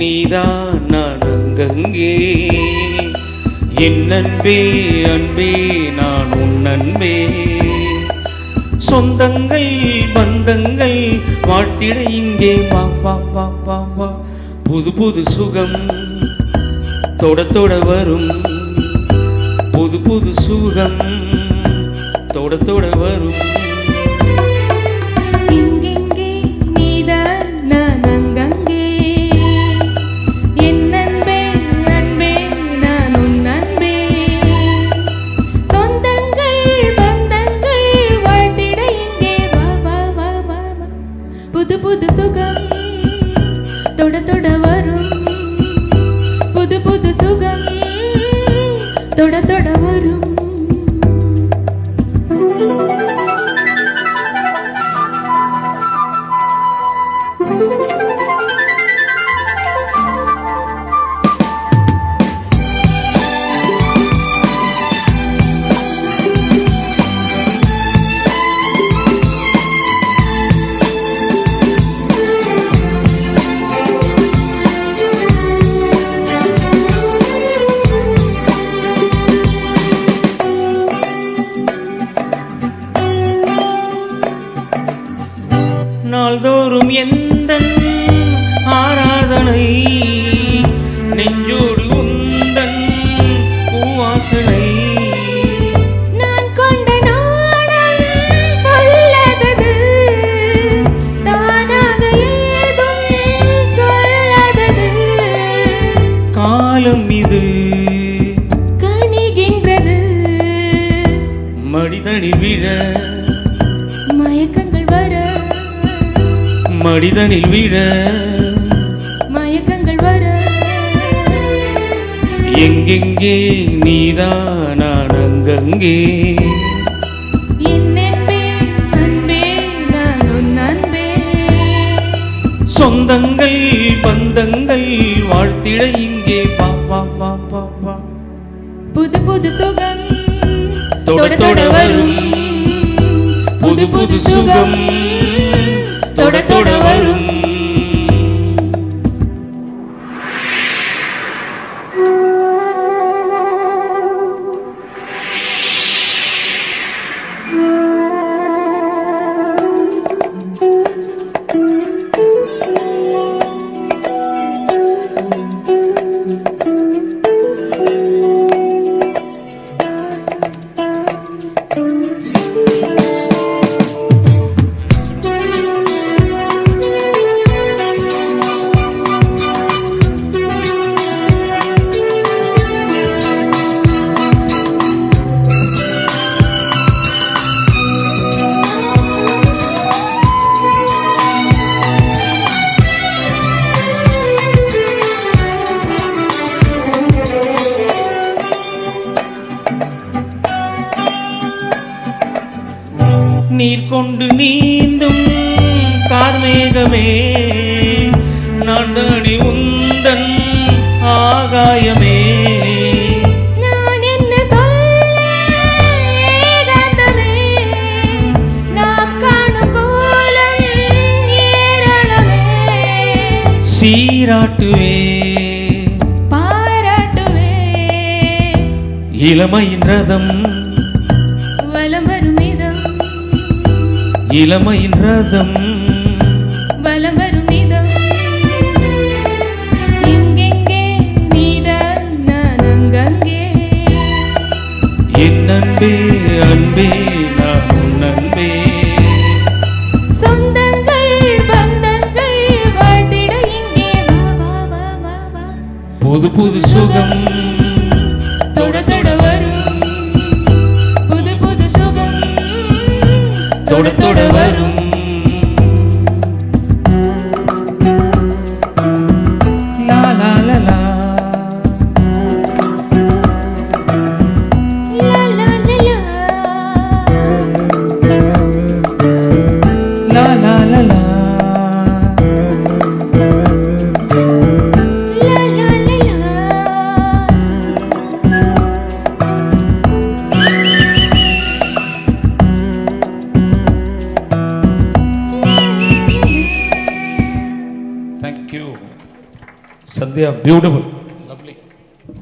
நீதான் நான் அங்கங்கே. என் அன்பே அன்பே நான் உன் அன்பே. சொந்தங்கள் பந்தங்கள் வாழ்த்திட இங்கே வா வா வா வா வா. புது புது சுகம் தொட தொட வரும். புது புது சுகம் தொட தொட வரும். புது புது சுகம் தொட தொட வரும். புது புது சுகம் தொட தொட வரும். நாள்தோறும் எந்தன் ஆராதனை நெஞ்சோடு உந்தன் பூவாசனை. நான் கொண்ட நாணம் கொல்லாதது தானாக ஏதும் சொல்லாதது. காலம் இது கனிகின்றது மனிதனில் விழ மயக்கங்கள் வர. மனிதனில் விழ மயக்கங்கள் வர. எங்கெங்கே நீதான் நான் அங்கங்கே. என் அன்பே அன்பே நான் உன் அன்பே. சொந்தங்கள் பந்தங்கள் வாழ்த்திட இங்கே வா வா வா வா வா. புது புது சுகம் தொட தொட வரும். புது புது சுகம் தொட தொட வரும். நீர் கொண்டு நீந்தும் கார்மேகமே நான் தானே உந்தன் ஆகாயமே. நான் என்ன சொல்ல ஏகாந்தமே. நாம் காணும் கோலம் ஏராளமே. சீராட்டுவே பாராட்டுவே இளமையின் ரதம். வலம் வரும் இதம். இளமையின் ரதம் வலம் வரும் இதம். எங்கெங்கே நீதான் நான் அங்கங்கே. என் அன்பே அன்பே நான் உன் அன்பே. சொந்தங்கள் பந்தங்கள் வாழ்த்திட இங்கே வா வா வா வா வா. புது புது சுகம் தொட தொட வரும். புது புது சுகம் தொட தொட வரும். லா லா லா லா லா லா லா லா. லா லா லா லா. லா லா லா லா. Thank you. Sandhya beautiful lovely